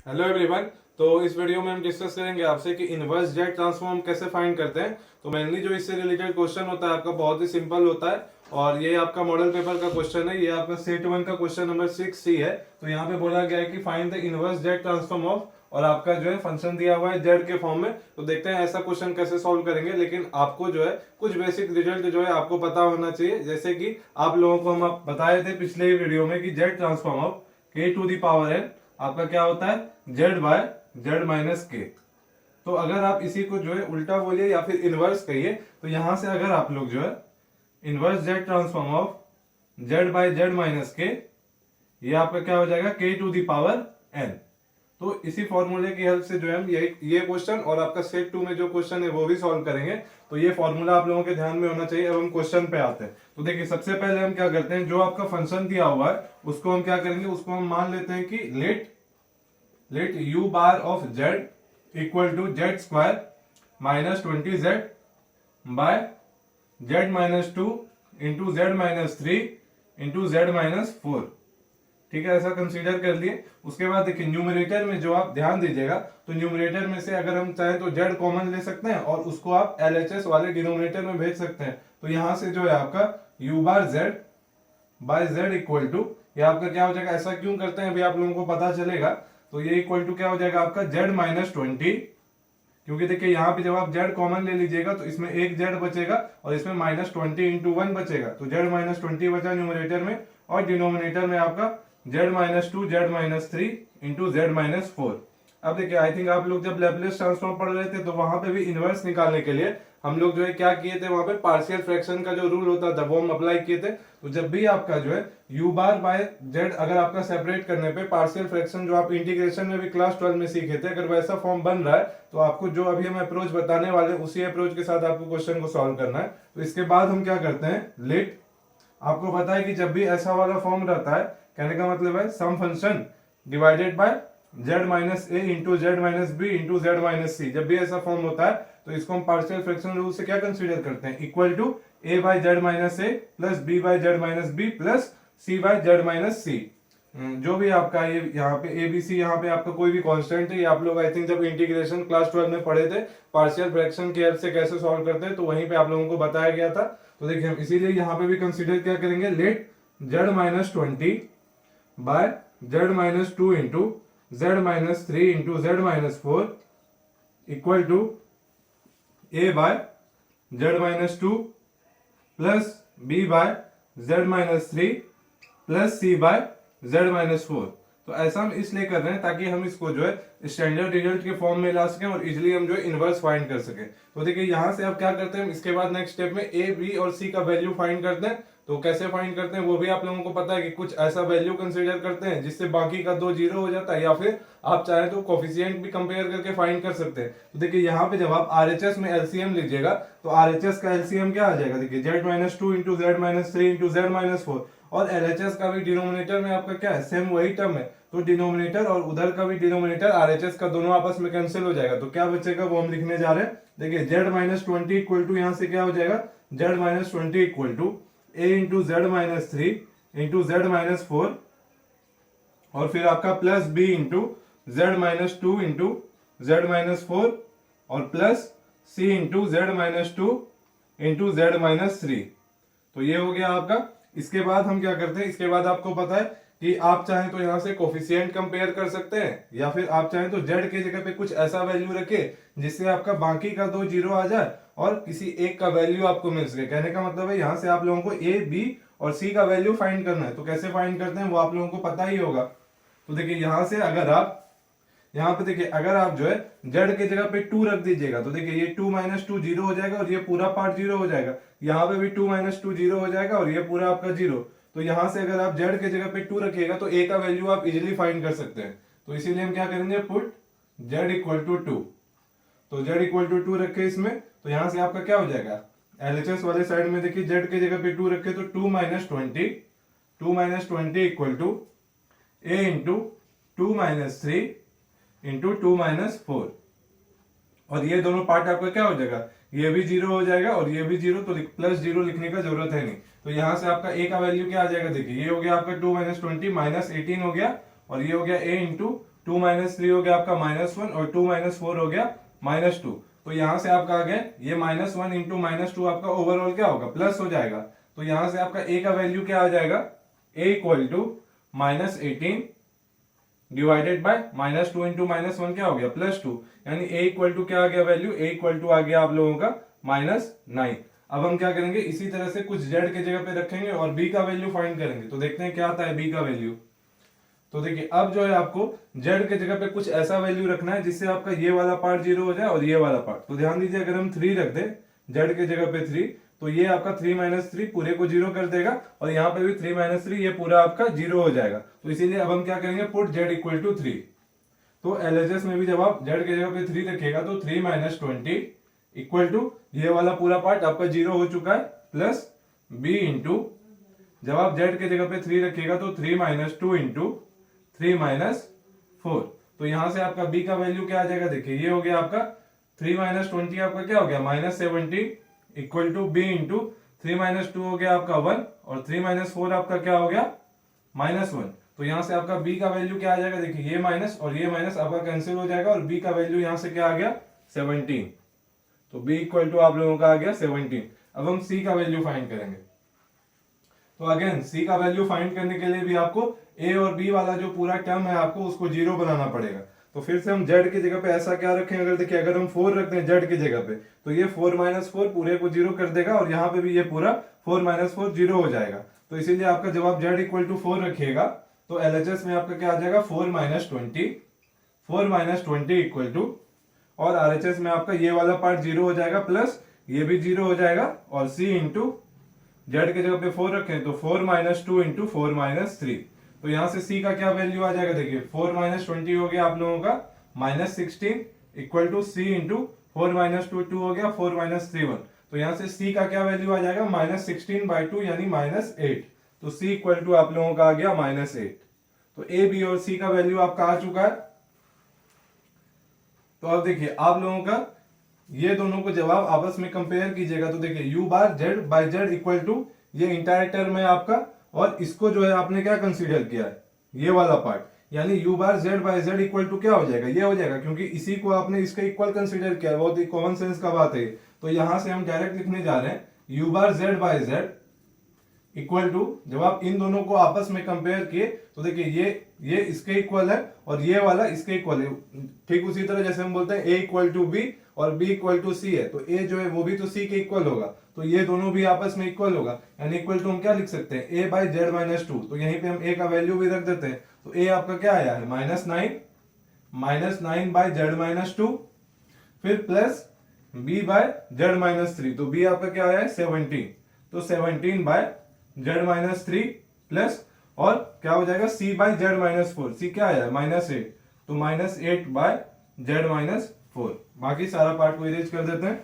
Hello everyone. तो इस video में हम डिस्कस करेंगे आपसे कि इनवर्स जेड ट्रांसफॉर्म कैसे फाइंड करते हैं। तो मेनली जो इससे रिलेटेड क्वेश्चन होता है आपका बहुत ही सिंपल होता है और ये आपका मॉडल पेपर का क्वेश्चन है। ये आपका सेट 1 का क्वेश्चन नंबर 6C है। तो यहाँ पे बोला गया है कि find the inverse Z transform of, और आपका जो है फंक्शन दिया हुआ है जेड के फॉर्म में। तो देखते हैं ऐसा क्वेश्चन कैसे सॉल्व करेंगे, लेकिन आपको जो है कुछ बेसिक रिजल्ट जो है आपको पता होना चाहिए। जैसे कि आप लोगों को हम बताए थे पिछले ही वीडियो में कि जेड ट्रांसफॉर्म ऑफ के टू दी पावर एन आपका क्या होता है, जेड बाय जेड माइनस के। तो अगर आप इसी को जो है उल्टा बोलिए या फिर इनवर्स कहिए, तो यहां से अगर आप लोग जो है inverse Z transform of z by Z minus k, ये आपका क्या हो जाएगा, के टू दी पावर एन। तो इसी फॉर्मूले की हेल्प से जो है हम ये क्वेश्चन और आपका सेट 2 में जो क्वेश्चन है वो भी सॉल्व करेंगे। तो ये फॉर्मूला आप लोगों के ध्यान में होना चाहिए। अब हम क्वेश्चन पे आते हैं। तो देखिए सबसे पहले हम क्या करते हैं, जो आपका फंक्शन दिया हुआ है उसको हम क्या करेंगे, उसको हम मान लेते हैं कि let u bar of z equal to z square minus 20z by Z minus 2 into Z minus 3 into Z minus 4। ठीक है, ऐसा कंसीडर कर लिए। उसके बाद देखिए न्यूमरेटर में जो आप ध्यान दीजिएगा, तो न्यूमरेटर में से अगर हम चाहें तो जेड कॉमन ले सकते हैं और उसको आप एलएचएस वाले डिनोमिनेटर में भेज सकते हैं। तो यहां से जो है आपका u bar z by z equal to, ये आपका क्या हो जाएगा, ऐसा क्यों करते हैं अभी आप लोगों को पता चलेगा। तो ये इक्वल टू क्या हो जाएगा आपका जेड माइनस 20, क्योंकि देखिए यहाँ पे जब आप जेड कॉमन ले लीजिएगा तो इसमें एक जेड बचेगा और इसमें माइनस 20 इंटू 1 बचेगा। तो जेड माइनस 20 बचा न्यूमरेटर में, और डिनोमिनेटर में आपका Z minus 2 Z minus 3 into Z minus 4। अब देखिए आई थिंक आप लोग जब लैपलेस ट्रांसफॉर्म पढ़ रहे थे तो वहां पे भी इनवर्स निकालने के लिए हम लोग जो है क्या किए थे, वहां पे पार्शियल फ्रैक्शन का जो रूल होता था वो हम अप्लाई किए थे। तो जब भी आपका जो है u बार बाय जेड अगर आपका सेपरेट करने पे पार्शियल फ्रैक्शन जो आप इंटीग्रेशन में भी क्लास 12 में सीखे थे, अगर वैसा फॉर्म बन रहा है तो आपको जो अभी हम अप्रोच बताने वाले हैं उसी अप्रोच के साथ आपको क्वेश्चन को सॉल्व करना है। तो इसके बाद हम क्या करते हैं, लेट, आपको पता है कि जब भी ऐसा वाला फॉर्म रहता है, कहने का मतलब है some function divided by Z minus A into Z minus B into Z minus C, जब भी ऐसा फॉर्म होता है तो इसको हम पार्शियल फ्रैक्शन रूल से क्या कंसीडर करते हैं, equal to A by Z minus A plus B by Z minus B plus C by Z minus C. जो भी आपका ये यहाँ पे ए बी सी, यहाँ पे आपका कोई भी कांस्टेंट है, ये आप लोग आई थिंक जब इंटीग्रेशन क्लास 12 में पढ़े थे पार्शियल फ्रैक्शन की हेल्प से कैसे सॉल्व करते हैं, तो वहीं पे आप लोगों को बताया गया था। तो देखिए हम इसीलिए यहाँ पे भी कंसीडर क्या करेंगे, let z minus 20 by Z minus 2 into Z minus 3 into Z minus 4 equal to A by Z minus 2 plus B by Z minus 3 plus C by Z minus 4। तो ऐसा हम इसलिए कर रहे हैं ताकि हम इसको जो है स्टैंडर्ड रिजल्ट के फॉर्म में ला सकें और इजिली हम जो है इनवर्स फाइंड कर सकें। तो देखिए यहां से अब क्या करते हैं, इसके बाद नेक्स्ट स्टेप में ए बी और सी का वैल्यू फाइंड करते हैं। तो कैसे फाइंड करते हैं वो भी आप लोगों को पता है कि कुछ ऐसा वैल्यू कंसीडर करते हैं जिससे बाकी का 2 जीरो हो जाता है, या फिर आप चाहे तो कोफिशिएंट भी कंपेयर करके फाइंड कर सकते हैं। तो देखिए यहाँ पे जब आप आरएचएस में एलसीएम लीजिएगा तो आरएचएस का एलसीएम क्या आ जाएगा, देखिए Z minus 2 into Z minus 3 into Z minus 4, और एलएचएस का भी डिनोमिनेटर में आपका क्या है, सेम वही टर्म है। तो डिनोमिनेटर और उधर का भी डिनोमिनेटर आरएचएस का दोनों आपस में कैंसिल हो जाएगा। तो क्या बचेगा वो हम लिखने जा रहे हैं। देखिए जेड माइनस 20 इक्वल टू, यहाँ से क्या हो जाएगा, Z minus 20 equal to A into Z minus 3 into Z minus 4, और फिर आपका plus B into Z minus 2 into Z minus 4, और plus C into Z minus 2 into Z minus 3। तो ये हो गया आपका। इसके बाद हम क्या करते हैं, इसके बाद आपको पता है कि आप चाहें तो यहां से कोफिशिएंट कंपेयर कर सकते हैं, या फिर आप चाहें तो जेड के जगह पे कुछ ऐसा वैल्यू रखे जिससे आपका बाकी का 2 जीरो आ जाए और किसी एक का वैल्यू आपको मिल सके। कहने का मतलब है यहां से आप लोगों को ए बी और सी का वैल्यू फाइंड करना है। तो कैसे फाइंड करते हैं वो आप लोगों को पता ही होगा। तो देखिए यहां से अगर आप यहाँ पे देखिए अगर आप जो है जेड के जगह पे 2 रख दीजिएगा तो देखिए ये 2 माइनस 2 जीरो हो जाएगा और ये पूरा पार्ट जीरो हो जाएगा। यहाँ पे भी 2 माइनस 2 जीरो हो जाएगा और ये पूरा आपका जीरो। तो यहाँ से अगर आप जेड के जगह पे 2 रखिएगा तो ए का वैल्यू आप इजिली फाइंड कर सकते हैं। तो इसीलिए हम क्या करेंगे, पुट जेड इक्वल टू 2। तो जेड इक्वल टू 2 रखे इसमें, तो यहाँ से आपका क्या हो जाएगा, एलएचएस वाले साइड में देखिए जेड के जगह पे 2 रखे तो 2 minus 20 equal to A into 2 minus 3 into 2 minus 4, और ये दोनों पार्ट आपका क्या हो जाएगा, ये भी जीरो हो जाएगा और ये भी जीरो, तो प्लस जीरो लिखने का जरूरत है नहीं। तो यहां से आपका ए का वैल्यू क्या आ जाएगा, देखिए ये हो गया आपका 2 माइनस 20 माइनस 18 हो गया, और ये हो गया ए इंटू 2 माइनस 3 हो गया आपका -1 और 2 माइनस 4 हो गया -2। तो यहाँ से आपका आ गया ये -1 इंटू -2 आपका ओवरऑल क्या होगा, प्लस हो जाएगा। तो यहाँ से आपका a का वैल्यू क्या आ जाएगा, a equal to -18 divided by -2 into -1 क्या हो गया +2, यानी a इक्वल टू क्या आ गया वैल्यू, a इक्वल टू आ गया आप लोगों का -9। अब हम क्या करेंगे, इसी तरह से कुछ z के जगह पे रखेंगे और b का वैल्यू फाइंड करेंगे। तो देखते हैं क्या आता है b का वैल्यू। तो देखिए अब जो है आपको z के जगह पे कुछ ऐसा वैल्यू रखना है जिससे आपका ये वाला पार्ट 0 हो जाए और ये वाला पार्ट। तो ध्यान दीजिए, अगर हम 3 रख दें z के जगह पे 3, तो ये आपका 3 - 3 पूरे को 0 कर देगा और यहाँ पे भी 3 - 3 ये पूरा आपका 0 हो जाएगा। तो इसीलिए अब हम क्या करेंगे, पुट z इक्वल टू 3। तो LHS में भी जब आप z के जगह पे 3 रखिएगा तो 3 - 20 इक्वल टू ये वाला पूरा पार्ट आपका 0 हो चुका है प्लस b इंटू, जब आप z के जगह पे 3 रखिएगा तो 3 - 2 इंटू 3 - 4। तो यहां से आपका b का वैल्यू क्या आ जाएगा, देखिए ये हो गया आपका 3 - 20 आपका क्या हो गया -17 इक्वल टू b इंटू 3 - 2 हो गया आपका 1 और 3 - 4 आपका क्या हो गया -1। तो यहां से आपका b का वैल्यू क्या आ जाएगा, देखिए ये माइनस और ये माइनस आपका कैंसिल हो जाएगा और b का वैल्यू यहां से क्या आ गया 17। तो b इक्वल टू आप लोगों का आ गया 17। अब हम c का वैल्यू फाइंड करेंगे। तो अगेन c का वैल्यू फाइंड करने के लिए भी आपको a और b वाला जो पूरा टर्म है आपको उसको 0 बनाना पड़ेगा। तो फिर से हम z की जगह पे ऐसा क्या रखें, अगर देखिए अगर हम 4 रखते हैं z की जगह पे तो ये 4 - 4 पूरे को 0 कर देगा और यहाँ पे भी ये पूरा 4 - 4 0 हो जाएगा। तो इसीलिए आपका जवाब z इक्वल टू 4 रखिएगा तो LHS में आपका क्या आ जाएगा 4 - 20 इक्वल टू, और RHS में आपका ये वाला पार्ट 0 हो जाएगा प्लस ये भी 0 हो जाएगा और c इंटू z के जगह पे 4 रखें तो 4 - 2 इंटू 4 - 3। तो यहां से c का क्या वैल्यू आ जाएगा, देखिए 4 - 20 हो गया आप लोगों का -16 इक्वल टू c इंटू 4 - 2 2 हो गया 4 - 3 1। तो यहां से c का क्या वैल्यू आ जाएगा -16/2 यानी -8। तो c इक्वल टू आप लोगों का आ गया -8। तो a b और c का वैल्यू आपका आ चुका है। तो अब देखिए आप लोगों का ये दोनों को जवाब आपस में कंपेयर कीजिएगा तो देखिए u bar z by z equal to ये इंटायर टर्म है आपका, और इसको जो है आपने क्या कंसीडर किया है ये वाला पार्ट, यानी u bar z by z equal to क्या हो जाएगा, ये हो जाएगा क्योंकि इसी को आपने इसका इक्वल कंसीडर किया है। बहुत ही कॉमन सेंस का बात है। तो यहां से हम डायरेक्ट लिखने जा रहे हैं u bar z by z equal to, जब आप इन दोनों को आपस में कंपेयर किए तो देखिए ये इसके इक्वल है और ये वाला इसके इक्वल है। ठीक उसी तरह जैसे हम बोलते हैं a इक्वल टू b और b इक्वल टू c है तो a जो है वो भी तो c के इक्वल होगा। तो ये दोनों भी आपस में इक्वल होगा, यानी इक्वल टू हम क्या लिख सकते हैं a बाई जेड -2। तो यहीं पे हम a का वैल्यू भी रख देते हैं। तो a आपका क्या आया है -9 बाई जेड -2, फिर प्लस b बाय जेड -3। तो b आपका क्या आया है 17। तो 17 बाय z-3 प्लस और क्या हो जाएगा c बाई जेड -4। c क्या आया -8 तो -8 बाय z-4। बाकी सारा पार्ट को इरेज कर देते हैं।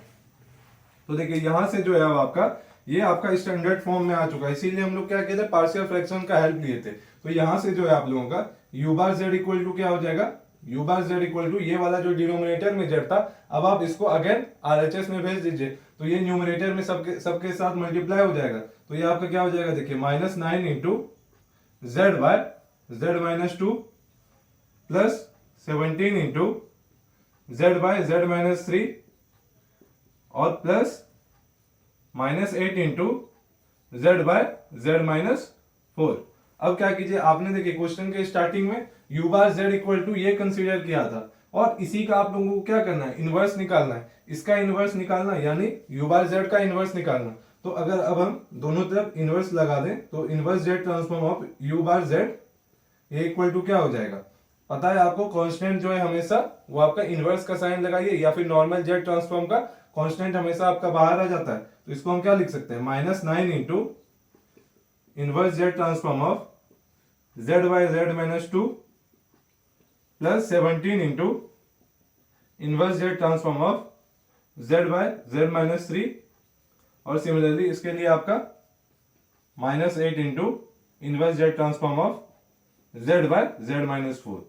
तो देखिए यहां से जो है अब आपका ये आपका स्टैंडर्ड फॉर्म में आ चुका है, इसीलिए हम लोग क्या कहते हैं पार्शियल फ्रैक्शन का हेल्प लिए थे। तो यहां से जो है आप लोगों का u bar z equal to क्या हो जाएगा, u bar z equal to ये वाला जो डिनोमिनेटर में z था अब आप इसको अगेन RHS में भेज दीजिए तो ये न्यूमरेटर में सबके साथ मल्टीप्लाई हो जाएगा। तो ये आपका क्या हो जाएगा, देखिए -9 into z by z-2 plus 17 into z by z-3 और plus -8 into z by z-4। अब क्या कीजिए, आपने देखिए क्वेश्चन के स्टार्टिंग में u bar z equal to ये कंसीडर किया था और इसी का आप लोगों को क्या करना है, इनवर्स निकालना है। इसका इनवर्स निकालना यानी u बार z का इनवर्स निकालना। तो अगर अब हम दोनों तरफ इनवर्स लगा दें तो inverse z transform of u bar z ये इक्वल टू क्या हो जाएगा, पता है आपको कांस्टेंट जो है हमेशा वो आपका इनवर्स का साइन लगाइए या फिर नॉर्मल z ट्रांसफॉर्म का कांस्टेंट हमेशा आपका बाहर आ जाता है। तो इसको हम क्या लिख सकते हैं -9 into inverse z transform of z by z-2 plus 17 into inverse z transform of z by z-3 और सिमिलरली इसके लिए आपका -8 into inverse z transform of z by z-4।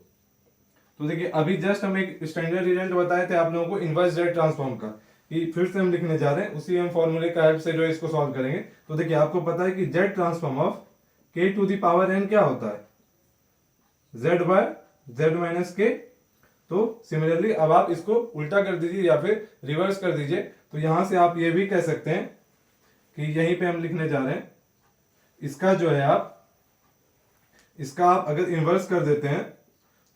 तो देखिए अभी जस्ट हम एक स्टैंडर्ड रिजल्ट बताए थे आप लोगों को इनवर्स z ट्रांसफॉर्म का, कि फिर से हम लिखने जा रहे हैं उसी हम फॉर्मूले का हेल्प से जो इसको सॉल्व करेंगे। तो देखिए आपको पता है कि z transform of k to the power n क्या होता है, z by z minus k। तो सिमिलरली अब आप इसको उल्टा कर दीजिए या फिर रिवर्स कर दीजिए। तो यहां से आप ये भी कह सकते हैं कि यहीं पे हम लिखने जा रहे हैं, इसका जो है इसका आप अगर इन्वर्स कर देते हैं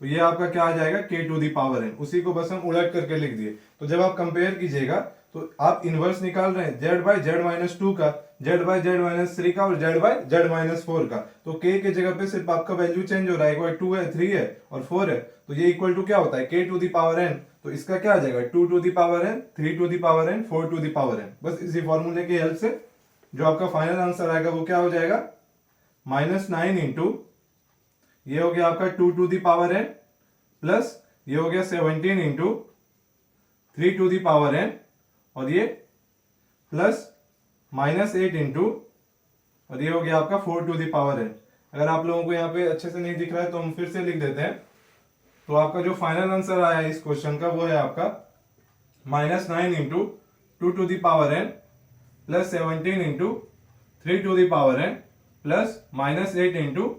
तो ये आपका क्या आ जाएगा, k to the power n। उसी को बस हम उलट करके लिख दिए। तो जब आप कंपेयर कीजिएगा तो आप इन्वर्स निकाल रहे हैं z बाई जेड माइनस 2 का, z बाई जेड माइनस 3 का और z बाई जेड माइनस 4 का। तो k के जगह पे सिर्फ आपका वैल्यू चेंज हो रहा है, एक बार 2 है, 3 है और 4 है। तो ये इक्वल टू क्या होता है, k to the power n। तो इसका क्या आ जाएगा, 2 to the power n, 3 to the power n, 4 to the power n। बस इसी फॉर्मूले की हेल्प से जो आपका फाइनल आंसर आएगा वो क्या हो जाएगा, -9 इंटू ये हो गया आपका 2 to the power n plus ये हो गया 17 into 3 to the power n और ये प्लस -8 इंटू और ये हो गया आपका 4 टू दी पावर n। अगर आप लोगों को यहाँ पे अच्छे से नहीं दिख रहा है तो हम फिर से लिख देते हैं। तो आपका जो फाइनल आंसर आया है इस क्वेश्चन का वो है आपका -9 into 2 to the power n plus 17 into 3 to the power n plus -8 into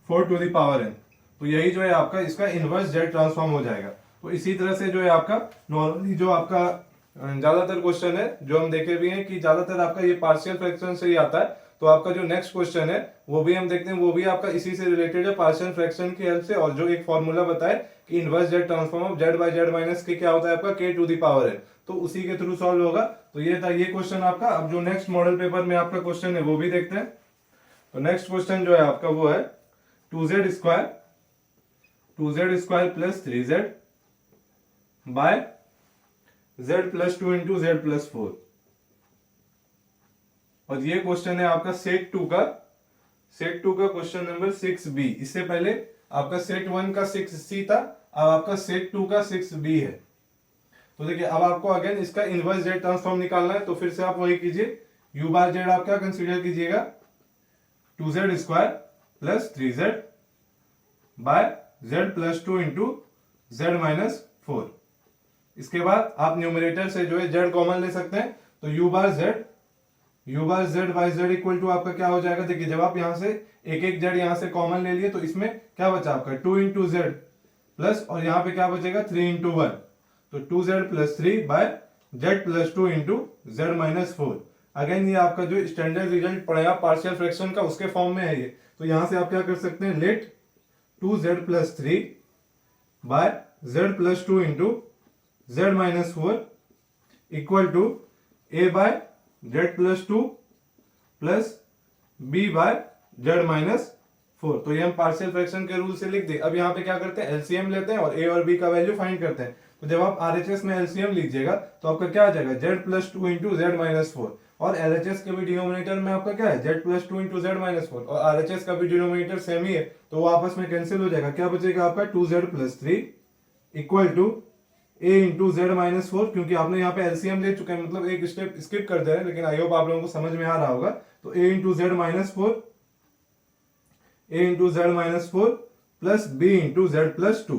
4 to the power n। तो यही जो है आपका इसका इनवर्स जेड ट्रांसफॉर्म हो जाएगा। तो इसी तरह से जो है आपका नॉर्मली जो आपका ज्यादातर क्वेश्चन है जो हम देखे भी हैं कि ज्यादातर आपका ये पार्शियल फ्रैक्शन से ही आता है। तो आपका जो नेक्स्ट क्वेश्चन है वो भी हम देखते हैं, वो भी आपका इसी से रिलेटेड है, पार्शियल फ्रैक्शन की हेल्प से। और जो एक फॉर्मूला बताए कि inverse Z transform of Z by Z minus k क्या होता है आपका k to the power n। तो उसी के थ्रू सॉल्व होगा। तो ये था ये क्वेश्चन आपका। अब जो नेक्स्ट मॉडल पेपर में आपका क्वेश्चन है वो भी देखते हैं। तो नेक्स्ट क्वेश्चन जो है आपका वो है 2z square plus 3z by z plus 2 into z plus 4। और ये क्वेश्चन है आपका सेट 2 का क्वेश्चन नंबर 6b। इससे पहले आपका सेट 1 का 6c था, अब आपका सेट 2 का 6b है। तो देखिए अब आपको अगेन इसका इनवर्स जेड ट्रांसफॉर्म निकालना है। तो फिर से आप वही कीजिए, u बार जेड आप क्या कंसीडर कीजिएगा, 2z square plus 3z by z plus 2 into z minus 4। इसके बाद आप न्यूमरेटर से जो है z कॉमन ले सकते हैं। तो u bar z by z equal to आपका क्या हो जाएगा, देखिए जब आप यहां से एक z यहां से कॉमन ले लिए तो इसमें क्या बचा आपका 2 इंटू जेड प्लस और यहां पे क्या बचेगा 3 इंटू 1। तो 2z plus 3 by z plus 2 into z minus 4। Again ये आपका जो स्टैंडर्ड रिजल्ट पढ़ाया पार्शियल फ्रैक्शन का उसके फॉर्म में है ये। तो यहां से आप क्या कर सकते हैं, let 2z plus 3 by z plus 2 into z minus 4 equal to a by z plus 2 plus b by z minus 4। तो ये हम पार्शियल फ्रैक्शन के रूल से लिख दे। अब यहाँ पे क्या करते हैं, एलसीएम लेते हैं और a और b का वैल्यू फाइंड करते हैं। तो जब आप आरएचएस में एलसीएम लीजिएगा तो आपका क्या आ जाएगा, z plus 2 into Z minus 4। और एलएचएस के भी डिनोमिनेटर में आपका क्या है, z plus 2 into Z minus 4 और आरएचएस का भी डिनोमिनेटर सेम ही है। तो वो आपस में कैंसिल हो जाएगा। क्या बचेगा आपका 2z plus 3 equal to a into Z minus 4। क्योंकि आपने यहाँ पे एलसीएम ले चुके हैं, मतलब एक स्टेप स्किप कर दे रहे हैं, लेकिन आई होप आप लोगों को समझ में आ रहा होगा। तो a into Z minus 4 plus b into Z plus 2।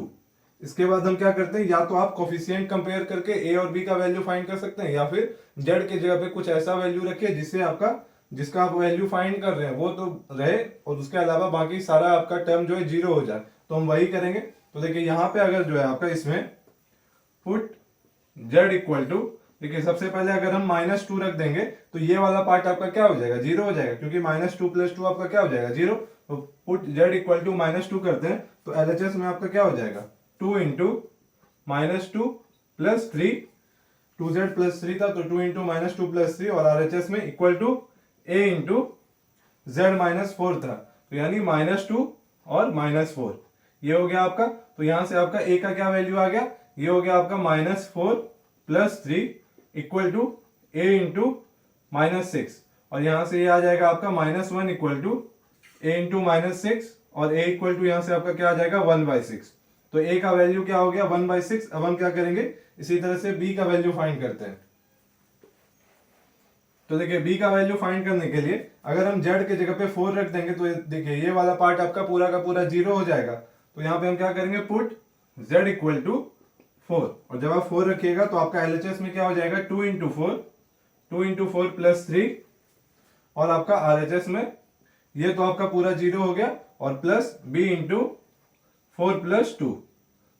इसके बाद हम क्या करते हैं, या तो आप कोफिशिएंट कंपेयर करके a और b का वैल्यू फाइंड कर सकते हैं, या फिर z के जगह पे कुछ ऐसा वैल्यू रखिए जिससे आपका जिसका आप वैल्यू फाइंड कर रहे हैं वो तो रहे और उसके अलावा बाकी सारा आपका टर्म जो है जीरो हो जाए। तो हम वही करेंगे। तो देखिए यहाँ पे अगर जो है आपका इसमें पुट z इक्वल टू, देखिए सबसे पहले अगर हम -2 रख देंगे तो ये वाला पार्ट आपका क्या हो जाएगा, जीरो हो जाएगा, क्योंकि -2 प्लस 2 आपका क्या हो जाएगा, जीरो। तो पुट z इक्वल टू -2 करते हैं तो एलएचएस में आपका क्या हो जाएगा, 2 इंटू -2 प्लस 3, 2z प्लस 3 था तो 2 इंटू -2 प्लस 3 और आरएचएस में equal to a into Z minus 4 था। तो यानी -2 और -4 ये हो गया आपका। तो यहां से आपका a का क्या वैल्यू आ गया, ये हो गया आपका -4 plus 3 equal to a into -6 और यहां से ये आ जाएगा आपका -1 इक्वल टू a इंटू -6 और a इक्वल टू यहां से आपका क्या आ जाएगा 1/6। तो a का वैल्यू क्या हो गया 1/6। अब हम क्या करेंगे, इसी तरह से b का वैल्यू फाइंड करते हैं। तो देखिए b का वैल्यू फाइंड करने के लिए अगर हम z के जगह पे 4 रख देंगे तो देखिए ये वाला पार्ट आपका पूरा का पूरा जीरो हो जाएगा। तो यहाँ पे हम क्या करेंगे, पुट z इक्वल टू 4 और जब आप 4 रखिएगा तो आपका एलएचएस में क्या हो जाएगा 2 इंटू 4 प्लस 3 और आपका आरएचएस में ये तो आपका पूरा जीरो हो गया और प्लस b इंटू 4 प्लस 2,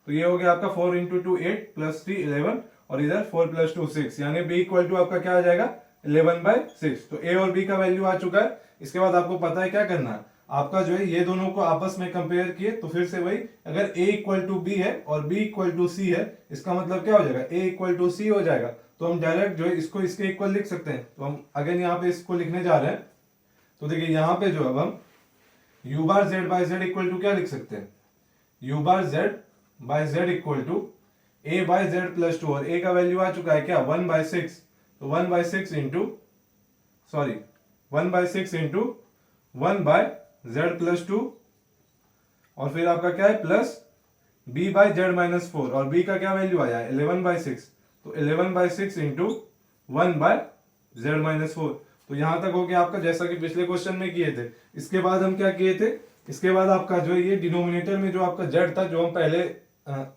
तो ये हो गया आपका 4 इंटू 2 8 प्लस 3 11 और इधर 4 प्लस 2 6, यानी बी इक्वल टू आपका क्या आ जाएगा 11/6। तो ए और बी का वैल्यू आ चुका है। इसके बाद आपको पता है क्या करना है, आपका जो है ये दोनों को आपस में कंपेयर किए तो फिर से वही, अगर a इक्वल टू बी है और b इक्वल टू सी है, इसका मतलब क्या हो जाएगा a इक्वल टू सी हो जाएगा। तो हम डायरेक्ट जो है इसको इसके इक्वल लिख सकते हैं। तो हम अगर यहाँ पे इसको लिखने जा रहे हैं तो देखिए यहाँ पे जो अब हम u bar z by z equal to क्या लिख सकते हैं, u bar z by z equal to a by z plus 2, और a का वैल्यू आ चुका है क्या 1/6, तो 1/6 इंटू 1/6 इंटू 1/z प्लस 2, और फिर आपका क्या है plus b by z minus 4, और b का क्या वैल्यू आया है 11/6, तो 11/6 इंटू 1/z माइनस 4। तो यहां तक हो गया आपका जैसा कि पिछले क्वेश्चन में किए थे। इसके बाद हम क्या किए थे, इसके बाद आपका जो ये डिनोमिनेटर में जो आपका z था, जो हम पहले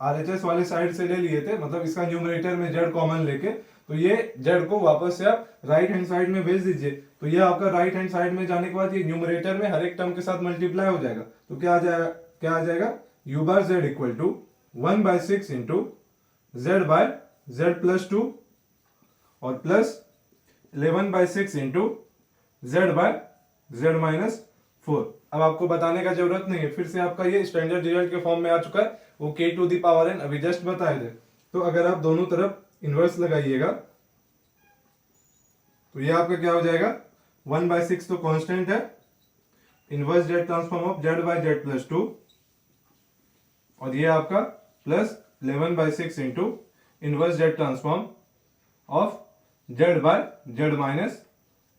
RHS वाले साइड से ले लिए थे, मतलब इसका न्यूमरेटर में z कॉमन लेके, तो ये z को वापस से आप राइट हैंड साइड में भेज दीजिए। तो ये आपका राइट हैंड साइड में जाने के बाद ये न्यूमरेटर में हर एक टर्म के साथ मल्टीप्लाई हो जाएगा। तो क्या आ जाएगा u bar z equal to 1/6 into z by z plus 2 और plus 11/6 into z by z minus 4। अब आपको बताने का जरूरत नहीं है, फिर से आपका ये स्टैंडर्ड रिजल्ट के फॉर्म में आ चुका है, वो k to the power n अभी जस्ट बताए थे। तो अगर आप दोनों तरफ इनवर्स लगाइएगा तो ये आपका क्या हो जाएगा 1/6 तो कांस्टेंट है, inverse Z transform of z by z plus 2, और ये आपका plus 11/6 into inverse Z transform of z by z minus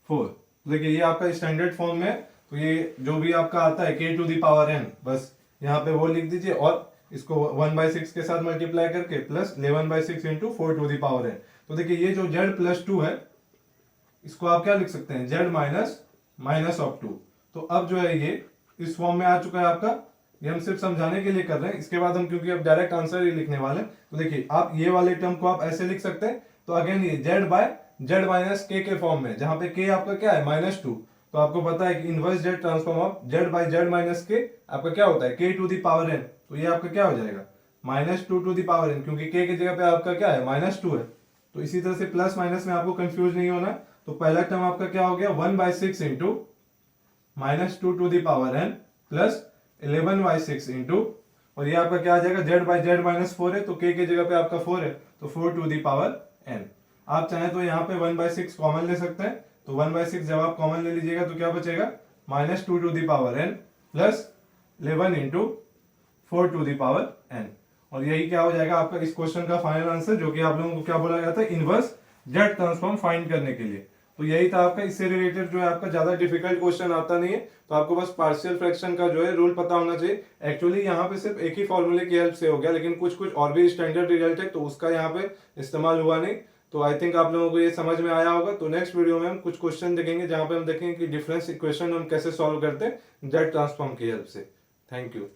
4। देखिए ये आपका स्टैंडर्ड फॉर्म में, तो ये जो भी आपका आता है k to the power n, बस यहाँ पे वो लिख दीजिए और इसको 1/6 के साथ मल्टीप्लाई करके plus 11/6 into 4 to the power n। तो देखिए ये जो z प्लस 2 है, इसको आप क्या लिख सकते हैं z माइनस ऑफ 2। तो अब जो है ये इस फॉर्म में आ चुका है आपका, ये हम सिर्फ समझाने के लिए कर रहे हैं। इसके बाद हम क्योंकि अब डायरेक्ट आंसर ही लिखने वाले हैं, तो देखिए आप ये वाले टर्म को आप ऐसे लिख सकते हैं। तो अगेन ये z by z minus k के फॉर्म में, जहां पे k आपका क्या है -2, तो आपको पता है कि inverse Z transform of z by z minus k आपका क्या होता है k to the power n। तो ये आपका क्या हो जाएगा -2 टू दी पावर n, क्योंकि k की जगह पे आपका क्या है -2 है। तो इसी तरह से प्लस माइनस में आपको कंफ्यूज नहीं होना। तो पहला टर्म आपका क्या हो गया 1/6 into -2 to the power n plus 11/6 into, और ये आपका क्या आ जाएगा z बाय z माइनस 4 है, तो k की जगह पे आपका 4 है, तो 4 टू दी पावर n। आप चाहें तो यहाँ पे 1/6 कॉमन ले सकते हैं। तो 1/6 जब आप कॉमन ले लीजिएगा तो क्या बचेगा -2 to the power n plus 11 into 4 to the power n। और यही क्या हो जाएगा आपका इस क्वेश्चन का फाइनल आंसर, जो कि आप लोगों को क्या बोला गया था इनवर्स जेड ट्रांसफॉर्म फाइंड करने के लिए। तो यही था आपका, इससे रिलेटेड जो है आपका ज्यादा डिफिकल्ट क्वेश्चन आता नहीं है। तो आपको बस पार्शियल फ्रैक्शन का जो है रूल पता होना चाहिए। एक्चुअली यहाँ पे सिर्फ एक ही फॉर्मूले की हेल्प से हो गया, लेकिन कुछ कुछ और भी स्टैंडर्ड रिजल्ट है तो उसका यहाँ पे इस्तेमाल हुआ नहीं। तो आई थिंक आप लोगों को ये समझ में आया होगा। तो नेक्स्ट वीडियो में हम कुछ क्वेश्चन देखेंगे जहां पे हम देखेंगे कि डिफरेंस इक्वेशन हम कैसे सॉल्व करते हैं जेड ट्रांसफॉर्म की हेल्प से। Thank you.